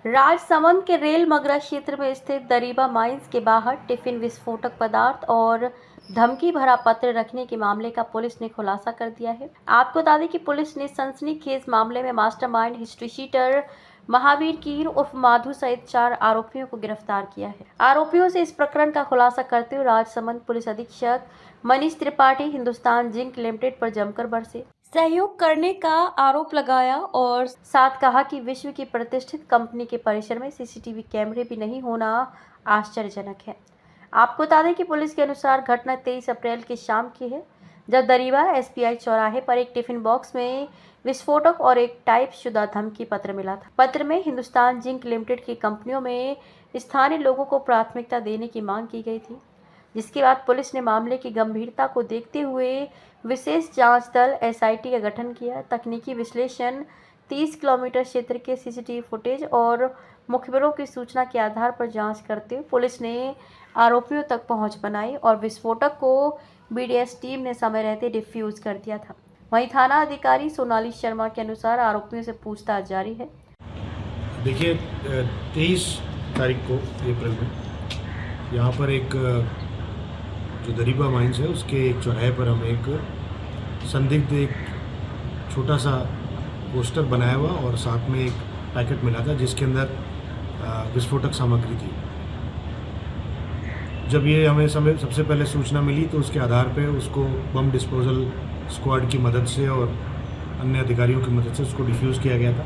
राजसमंद के रेल मगरा क्षेत्र में स्थित दरीबा माइंस के बाहर टिफिन विस्फोटक पदार्थ और धमकी भरा पत्र रखने के मामले का पुलिस ने खुलासा कर दिया है। आपको बता दें कि पुलिस ने सनसनीखेज मामले में मास्टरमाइंड हिस्ट्री शीटर महावीर कीर उर्फ माधु सहित 4 आरोपियों को गिरफ्तार किया है। आरोपियों से इस प्रकरण का खुलासा करते हुए राजसमंद पुलिस अधीक्षक मनीष त्रिपाठी हिंदुस्तान जिंक लिमिटेड पर जमकर बरसे, सहयोग करने का आरोप लगाया और साथ कहा कि विश्व की प्रतिष्ठित कंपनी के परिसर में सीसीटीवी कैमरे भी नहीं होना आश्चर्यजनक है। आपको बता दें कि पुलिस के अनुसार घटना 23 अप्रैल की शाम की है, जब दरीबा एसबीआई चौराहे पर एक टिफिन बॉक्स में विस्फोटक और एक टाइप शुदा धमकी पत्र मिला था। पत्र में हिंदुस्तान जिंक लिमिटेड की कंपनियों में स्थानीय लोगों को प्राथमिकता देने की मांग की गई थी, जिसके बाद पुलिस ने मामले की गंभीरता को देखते हुए विशेष जांच दल एसआईटी का गठन किया। तकनीकी विश्लेषण, 30 किलोमीटर क्षेत्र के सीसीटीवी फुटेज और मुखबिरों की सूचना के आधार पर जांच करते हुए पुलिस ने आरोपियों तक पहुंच बनाई और विस्फोटक को बीडीएस टीम ने समय रहते डिफ्यूज कर दिया था। वहीं थाना अधिकारी सोनाली शर्मा के अनुसार आरोपियों से पूछताछ जारी है। देखिए, 23 तारीख को अप्रैल में यहाँ पर एक जो दरीबा माइंस है उसके एक चौराहे पर हमें एक संदिग्ध एक छोटा सा पोस्टर बनाया हुआ और साथ में एक पैकेट मिला था जिसके अंदर विस्फोटक सामग्री थी। जब ये हमें सबसे पहले सूचना मिली तो उसके आधार पे उसको बम डिस्पोजल स्क्वाड की मदद से और अन्य अधिकारियों की मदद से उसको डिफ्यूज़ किया गया था।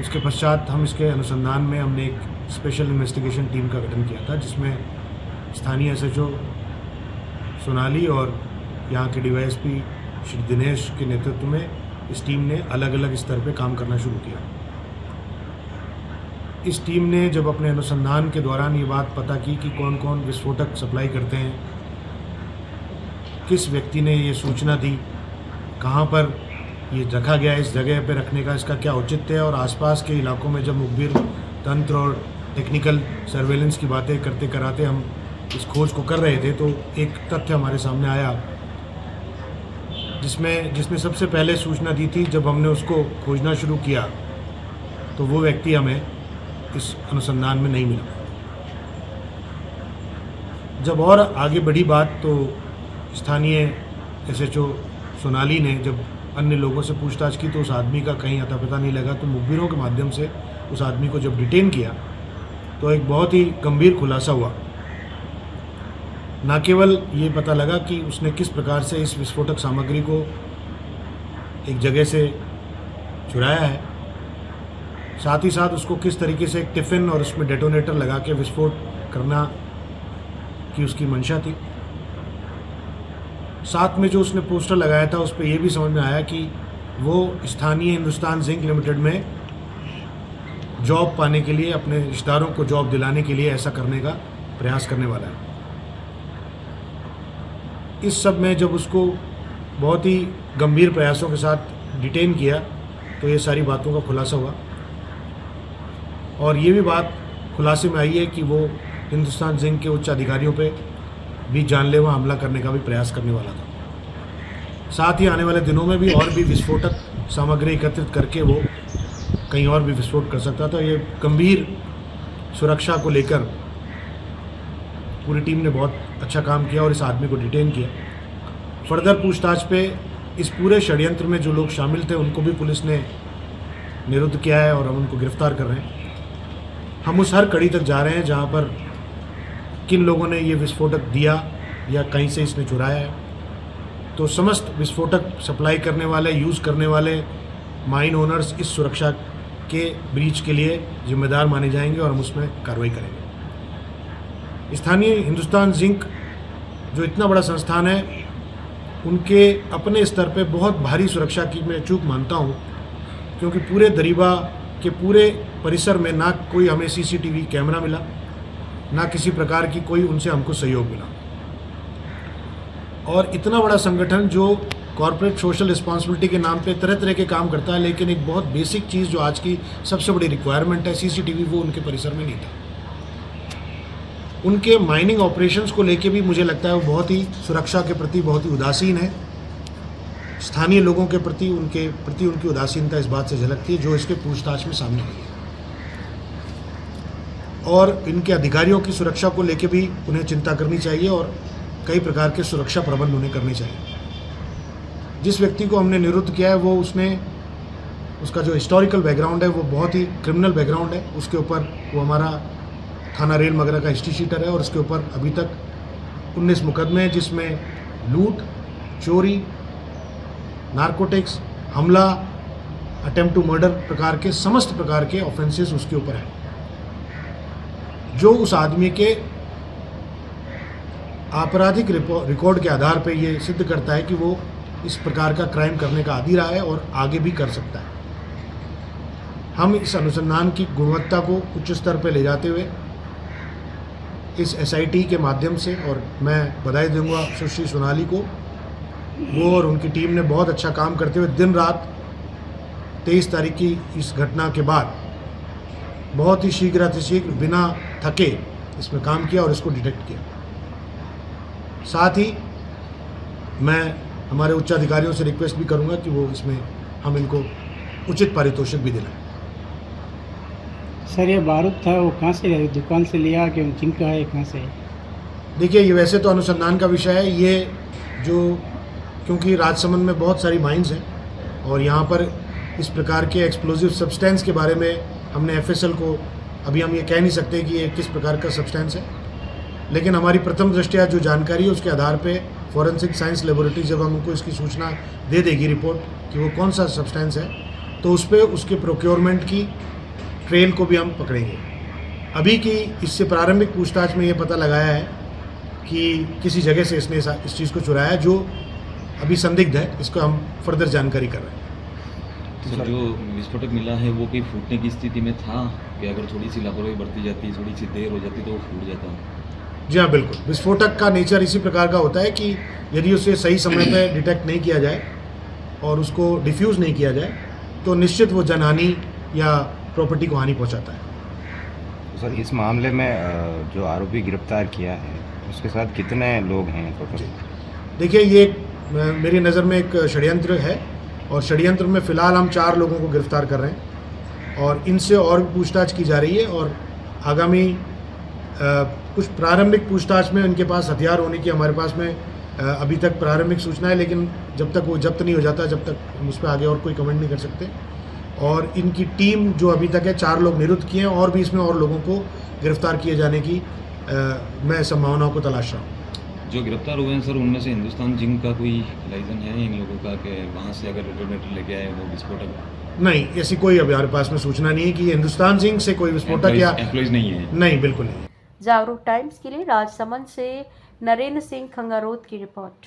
उसके पश्चात हम इसके अनुसंधान में हमने एक स्पेशल इन्वेस्टिगेशन टीम का गठन किया था, जिसमें स्थानीय एसएचओ सोनाली और यहाँ के डीवाईएसपी श्री दिनेश के नेतृत्व में इस टीम ने अलग अलग स्तर पे काम करना शुरू किया। इस टीम ने जब अपने अनुसंधान के दौरान ये बात पता की कि कौन कौन विस्फोटक सप्लाई करते हैं, किस व्यक्ति ने ये सूचना दी, कहाँ पर ये रखा गया, इस जगह पे रखने का इसका क्या औचित्य है, और आसपास के इलाकों में जब मुखबिर तंत्र और टेक्निकल सर्वेलेंस की बातें करते कराते हम इस खोज को कर रहे थे तो एक तथ्य हमारे सामने आया जिसने सबसे पहले सूचना दी थी। जब हमने उसको खोजना शुरू किया तो वो व्यक्ति हमें इस अनुसंधान में नहीं मिला। जब और आगे बढ़ी बात तो स्थानीय एसएचओ सोनाली ने जब अन्य लोगों से पूछताछ की तो उस आदमी का कहीं अता पता नहीं लगा। तो मुखबिरों के माध्यम से उस आदमी को जब डिटेन किया तो एक बहुत ही गंभीर खुलासा हुआ। न केवल ये पता लगा कि उसने किस प्रकार से इस विस्फोटक सामग्री को एक जगह से चुराया है, साथ ही साथ उसको किस तरीके से एक टिफ़िन और उसमें डेटोनेटर लगा के विस्फोट करना की उसकी मंशा थी। साथ में जो उसने पोस्टर लगाया था उस पर यह भी समझ में आया कि वो स्थानीय हिंदुस्तान जिंक लिमिटेड में जॉब पाने के लिए, अपने रिश्तेदारों को जॉब दिलाने के लिए ऐसा करने का प्रयास करने वाला है। इस सब में जब उसको बहुत ही गंभीर प्रयासों के साथ डिटेन किया तो ये सारी बातों का खुलासा हुआ और ये भी बात खुलासे में आई है कि वो हिंदुस्तान जिंक के उच्च अधिकारियों पे भी जानलेवा हमला करने का भी प्रयास करने वाला था। साथ ही आने वाले दिनों में भी और भी विस्फोटक सामग्री एकत्रित करके वो कहीं और भी विस्फोट कर सकता था। ये गंभीर सुरक्षा को लेकर पूरी टीम ने बहुत अच्छा काम किया और इस आदमी को डिटेन किया। फर्दर पूछताछ पे इस पूरे षड्यंत्र में जो लोग शामिल थे उनको भी पुलिस ने निरुद्ध किया है और हम उनको गिरफ्तार कर रहे हैं। हम उस हर कड़ी तक जा रहे हैं जहां पर किन लोगों ने ये विस्फोटक दिया या कहीं से इसने चुराया है। तो समस्त विस्फोटक सप्लाई करने वाले, यूज़ करने वाले माइन ओनर्स इस सुरक्षा के ब्रीच के लिए जिम्मेदार माने जाएंगे और हम उसमें कार्रवाई करेंगे। स्थानीय हिंदुस्तान जिंक जो इतना बड़ा संस्थान है, उनके अपने स्तर पे बहुत भारी सुरक्षा की मैं चूक मानता हूँ, क्योंकि पूरे दरीबा के पूरे परिसर में ना कोई हमें सीसीटीवी कैमरा मिला, ना किसी प्रकार की कोई उनसे हमको सहयोग मिला। और इतना बड़ा संगठन जो कॉर्पोरेट सोशल रिस्पॉन्सिबिलिटी के नाम पे तरह तरह के काम करता है, लेकिन एक बहुत बेसिक चीज़ जो आज की सबसे बड़ी रिक्वायरमेंट है सीसीटीवी, वो उनके परिसर में नहीं था। उनके माइनिंग ऑपरेशंस को लेके भी मुझे लगता है वो बहुत ही सुरक्षा के प्रति बहुत ही उदासीन है। स्थानीय लोगों के प्रति उनकी उदासीनता इस बात से झलकती है जो इसके पूछताछ में सामने आई है। और इनके अधिकारियों की सुरक्षा को लेकर भी उन्हें चिंता करनी चाहिए और कई प्रकार के सुरक्षा प्रबंध उन्हें करने चाहिए। जिस व्यक्ति को हमने निरुद्ध किया है वो उसका जो हिस्टोरिकल बैकग्राउंड है वो बहुत ही क्रिमिनल बैकग्राउंड है। उसके ऊपर वो हमारा थाना रेल मगरा का हिस्ट्री शीटर है और उसके ऊपर अभी तक 19 मुकदमे हैं, जिसमें लूट, चोरी, नारकोटिक्स, हमला, अटेम्प्ट टू मर्डर प्रकार के समस्त प्रकार के ऑफेंसेस उसके ऊपर हैं, जो उस आदमी के आपराधिक रिकॉर्ड के आधार पर ये सिद्ध करता है कि वो इस प्रकार का क्राइम करने का आदी रहा है और आगे भी कर सकता है। हम इस अनुसंधान की गुणवत्ता को उच्च स्तर पर ले जाते हुए इस SIT के माध्यम से, और मैं बधाई दूंगा सुश्री सोनाली को, वो और उनकी टीम ने बहुत अच्छा काम करते हुए दिन रात 23 तारीख की इस घटना के बाद बहुत ही शीघ्र बिना थके इसमें काम किया और इसको डिटेक्ट किया। साथ ही मैं हमारे उच्च अधिकारियों से रिक्वेस्ट भी करूंगा कि वो इसमें हम इनको उचित पारितोषिक भी दिलाएं। सर, ये बारूद था वो कहाँ से दुकान से लिया कि जिनका है, कहाँ से? देखिए, ये वैसे तो अनुसंधान का विषय है। ये जो क्योंकि राजसमंद में बहुत सारी माइंस हैं और यहाँ पर इस प्रकार के एक्सप्लोजिव सब्सटेंस के बारे में हमने FSL को अभी हम ये कह नहीं सकते कि ये किस प्रकार का सब्सटेंस है, लेकिन हमारी प्रथम दृष्टया जो जानकारी है उसके आधार पे फॉरेंसिक साइंस लेबोरेटरी जब हम उनको इसकी सूचना दे देगी रिपोर्ट कि वो कौन सा सब्सटेंस है, तो उस पर उसके प्रोक्योरमेंट की ट्रेल को भी हम पकड़ेंगे। अभी की इससे प्रारंभिक पूछताछ में ये पता लगाया है कि किसी जगह से इसने इस चीज़ को चुराया है, जो अभी संदिग्ध है। इसको हम फर्दर जानकारी कर रहे हैं। तो जो विस्फोटक मिला है वो कहीं फूटने की स्थिति में था कि अगर थोड़ी सी लापरवाही बरती जाती, थोड़ी सी देर हो जाती तो वो फूट जाता? जी हाँ, बिल्कुल। विस्फोटक का नेचर इसी प्रकार का होता है कि यदि उसे सही समय पर डिटेक्ट नहीं किया जाए और उसको डिफ्यूज़ नहीं किया जाए तो निश्चित वो जनहानि या प्रॉपर्टी को हानि पहुंचाता है। सर, इस मामले में जो आरोपी गिरफ्तार किया है उसके साथ कितने लोग हैं टोटल? देखिए, ये मेरी नज़र में एक षड्यंत्र है और षड्यंत्र में फ़िलहाल हम 4 लोगों को गिरफ्तार कर रहे हैं और इनसे और भी पूछताछ की जा रही है और आगामी कुछ प्रारंभिक पूछताछ में इनके पास हथियार होने की हमारे पास में अभी तक प्रारंभिक सूचना है, लेकिन जब तक वो जब्त नहीं हो जाता जब तक हम उस पर आगे और कोई कमेंट नहीं कर सकते। और इनकी टीम जो अभी तक है 4 लोग निरुद्ध किए हैं और भी इसमें और लोगों को गिरफ्तार किए जाने की मैं संभावनाओं को तलाश रहा हूँ। जो गिरफ्तार हुए हैं सर, उनमें से हिंदुस्तान जिंक का कोई लाइसेंस है इन लोगों का कि वहाँ से अगर डेटोनेटर लेके आए वो विस्फोटक? नहीं, ऐसी कोई अभी हमारे पास में सूचना नहीं है कि ये हिंदुस्तान जिंक से कोई विस्फोटक या एम्प्लॉइज नहीं है। नहीं, बिल्कुल नहीं। जागरूक टाइम्स के लिए राजसमंद से नरेंद्र सिंह खंगारोत की रिपोर्ट।